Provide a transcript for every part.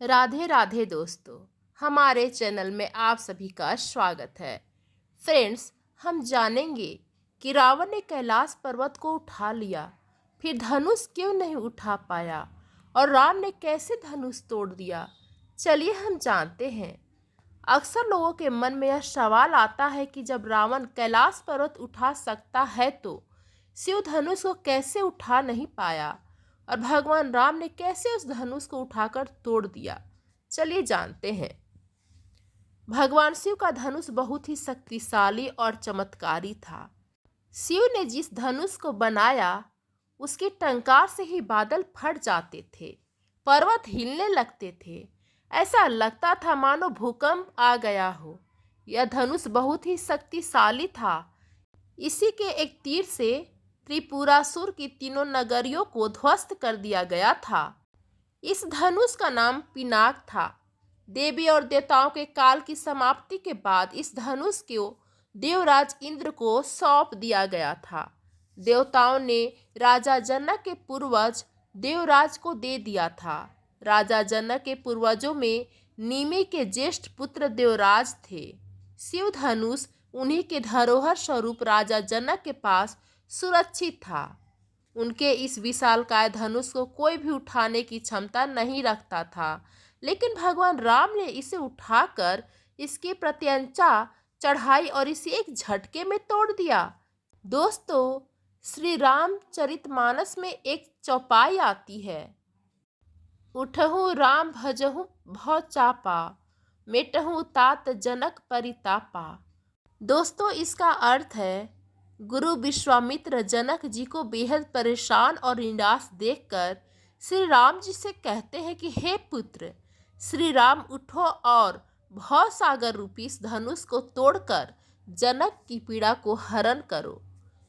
राधे राधे दोस्तों, हमारे चैनल में आप सभी का स्वागत है। फ्रेंड्स, हम जानेंगे कि रावण ने कैलाश पर्वत को उठा लिया, फिर धनुष क्यों नहीं उठा पाया और राम ने कैसे धनुष तोड़ दिया। चलिए हम जानते हैं। अक्सर लोगों के मन में यह सवाल आता है कि जब रावण कैलाश पर्वत उठा सकता है तो शिव धनुष को कैसे उठा नहीं पाया और भगवान राम ने कैसे उस धनुष को उठाकर तोड़ दिया। चलिए जानते हैं। भगवान शिव का धनुष बहुत ही शक्तिशाली और चमत्कारी था। शिव ने जिस धनुष को बनाया उसकी टंकार से ही बादल फट जाते थे, पर्वत हिलने लगते थे। ऐसा लगता था मानो भूकंप आ गया हो। यह धनुष बहुत ही शक्तिशाली था। इसी के एक तीर से त्रिपुरासुर की तीनों नगरियों को ध्वस्त कर दिया गया था। इस धनुष का नाम पिनाक था। देवी और देवताओं के काल की समाप्ति के बाद इस धनुष को देवराज इंद्र को सौंप दिया गया था। देवताओं ने राजा जनक के पूर्वज देवराज को दे दिया था। राजा जनक के पूर्वजों में निमि के ज्येष्ठ पुत्र देवराज थे। शिव धनुष उन्हीं के धरोहर स्वरूप राजा जनक के पास सुरक्षित था। उनके इस विशालकाय धनुष को कोई भी उठाने की क्षमता नहीं रखता था, लेकिन भगवान राम ने इसे उठाकर इसकी प्रत्यंचा चढ़ाई और इसे एक झटके में तोड़ दिया। दोस्तों, श्री रामचरितमानस में एक चौपाई आती है, उठहु राम भजहु भव चापा, मेटहु तात जनक परितापा। दोस्तों, इसका अर्थ है गुरु विश्वामित्र जनक जी को बेहद परेशान और निराश देखकर श्री राम जी से कहते हैं कि हे पुत्र, श्री राम उठो और भव सागर रूपी इस धनुष को तोड़कर जनक की पीड़ा को हरण करो।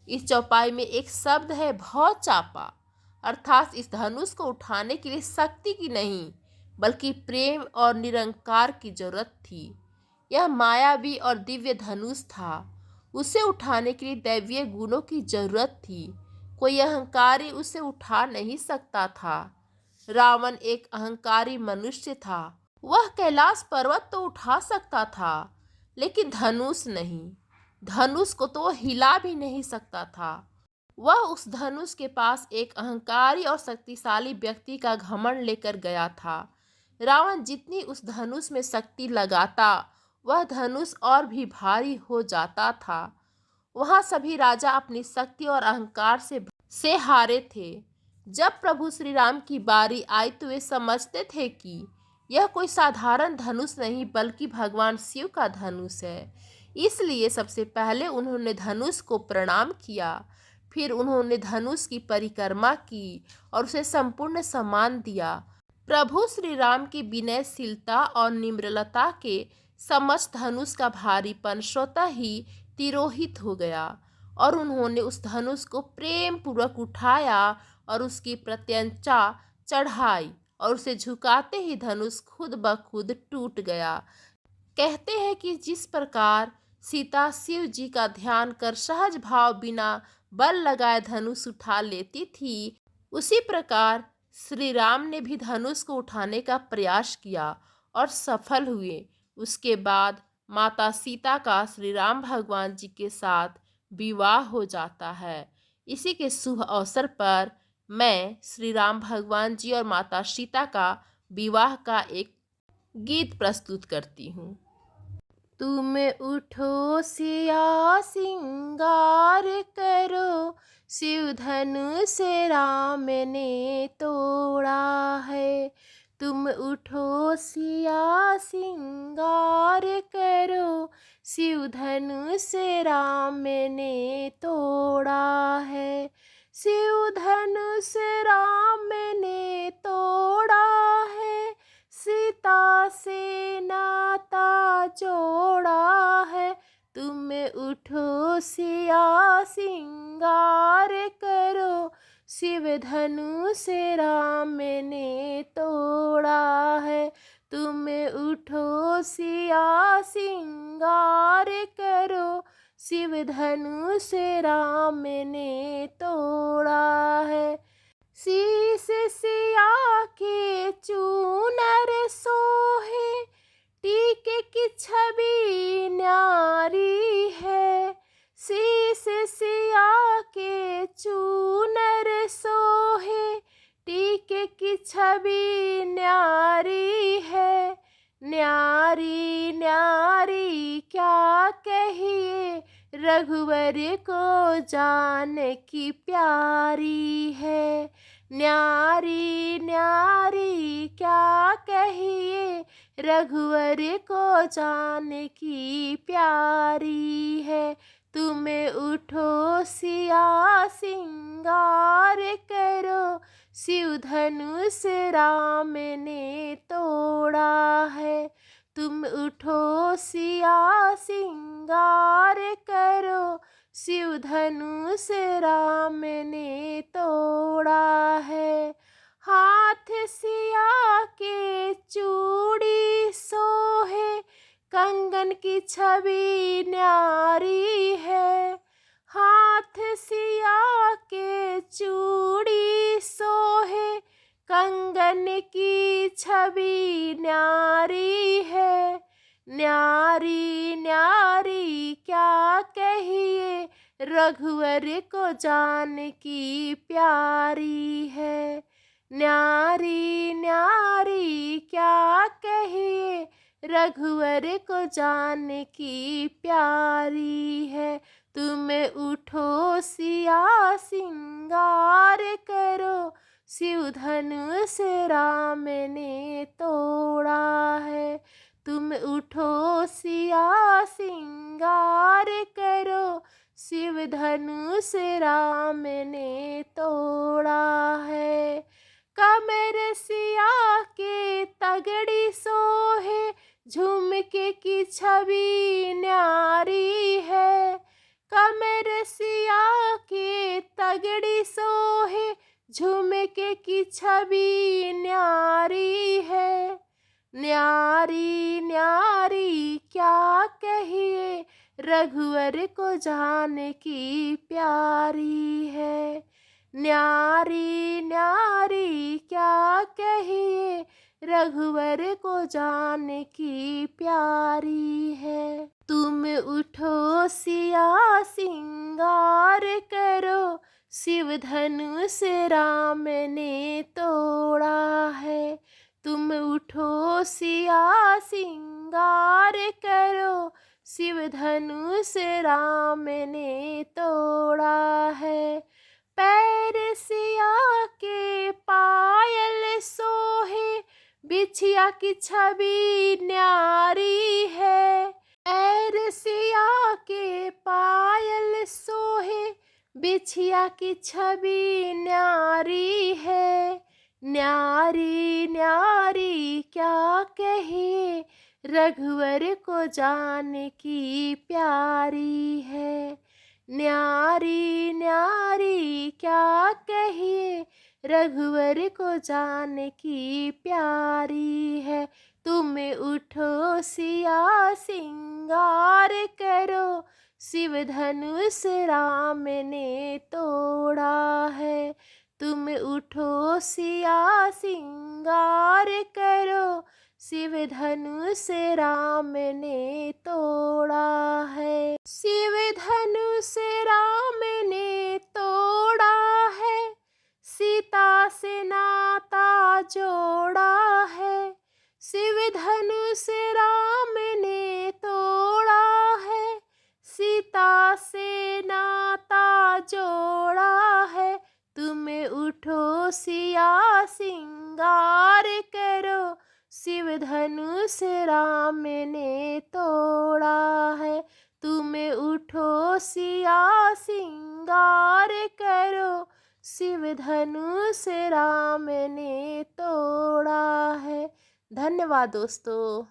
इस चौपाई में एक शब्द है भव चापा, अर्थात इस धनुष को उठाने के लिए शक्ति की नहीं बल्कि प्रेम और निरंकार की जरूरत थी। यह मायावी और दिव्य धनुष था। उसे उठाने के लिए दैवीय गुणों की जरूरत थी। कोई अहंकारी उसे उठा नहीं सकता था। रावण एक अहंकारी मनुष्य था। वह कैलाश पर्वत तो उठा सकता था, लेकिन धनुष नहीं। धनुष को तो वह हिला भी नहीं सकता था। वह उस धनुष के पास एक अहंकारी और शक्तिशाली व्यक्ति का घमंड लेकर गया था। रावण जितनी उस धनुष में शक्ति लगाता, वह धनुष और भी भारी हो जाता था। वहाँ सभी राजा अपनी शक्ति और अहंकार से हारे थे। जब प्रभु श्री राम की बारी आई तो वे समझते थे कि यह कोई साधारण धनुष नहीं बल्कि भगवान शिव का धनुष है। इसलिए सबसे पहले उन्होंने धनुष को प्रणाम किया। फिर उन्होंने धनुष की परिक्रमा की और उसे संपूर्ण सम्मान दिया। प्रभु श्री राम की विनयशीलता और निम्रलता के समस्त धनुष का भारीपन स्वतः ही तिरोहित हो गया और उन्होंने उस धनुष को प्रेम पूर्वक उठाया और उसकी प्रत्यंचा चढ़ाई और उसे झुकाते ही धनुष खुद ब खुद टूट गया। कहते हैं कि जिस प्रकार सीता शिव जी का ध्यान कर सहज भाव बिना बल लगाए धनुष उठा लेती थी, उसी प्रकार श्री राम ने भी धनुष को उठाने का प्रयास किया और सफल हुए। उसके बाद माता सीता का श्री राम भगवान जी के साथ विवाह हो जाता है। इसी के शुभ अवसर पर मैं श्री राम भगवान जी और माता सीता का विवाह का एक गीत प्रस्तुत करती हूँ। तुम उठो सिया सिंगार करो, शिव धनुष राम ने तोड़ा है। तुम उठो सिया सिंगार करो, शिव धनुष राम ने तोड़ा है। शिव धनुष राम ने तोड़ा है, सीता से नाता जोड़ा है। तुम उठो सिया सिंगार करो, शिव धनुष राम ने तोड़ा है। तुम उठो सिया सिंगार करो, शिव धनुष राम ने तोड़ा है। शीश सिया के चूनर सो रघुवर को जान की प्यारी है। न्यारी न्यारी क्या कहिए, रघुवर को जान की प्यारी है। तुम उठो सिया सिंगार करो, शिव धनुष राम ने तोड़ा है। तुम उठो सिया सिंगार करो, शिव धनुष राम ने तोड़ा है। हाथ सिया के चूड़ी सोहे, कंगन की छवि न्यारी है। हाथ सिया के चूड़ी सोहे, कंगन की छवि न्यारी है। न्यारी न्यारी क्या कहिए, रघुवर को जान की प्यारी है। न्यारी न्यारी क्या कहिए, रघुवर को जान की प्यारी है। तुम उठो सिया सिंगार करो, शिव धनुष राम ने तोड़ा है। तुम उठो सिया सिंगार करो, शिव धनुष राम ने तोड़ा है। कमर सिया के तगड़ी सोहे, झुमके की छवि न्यारी है। कमर सिया के तगड़ी सोहे, झुमके की छवि न्यारी है। न्यारी न्यारी क्या कहिए, रघुवर को जान की प्यारी है। न्यारी न्यारी क्या कहिए, रघुवर को जान की प्यारी है। तुम उठो सिया सिंगार करो, शिव धनुष राम ने तोड़ा है। तुम उठो सिया सिंगार करो, शिव धनुष राम ने तोड़ा है। पैर सिया के पायल सोहे, बिछिया की छवि न्यारी है। पैर सिया के पायल सोहे, बिछिया की छवि न्यारी है। न्यारी न्यारी क्या कहिए, रघुवर को जान की प्यारी है। न्यारी न्यारी क्या कहिए, रघुवर को जान की प्यारी है। तुम उठो सिया सिंगार करो, शिव धनुष राम ने तोड़ा है। तुम उठो सिया सिंगार करो, शिव धनुष राम ने तोड़ा है। शिव धनुष राम ने तोड़ा है, सीता से नाता जोड़ा है। शिव धनुष राम ने तोड़ा है, सीता से नाता जोड़ा है। तुम उठो सिया सिंगार करो, शिव धनुष राम ने तोड़ा है। तुम उठो सिया सिंगार करो, शिव धनुष राम ने तोड़ा है। धन्यवाद दोस्तों।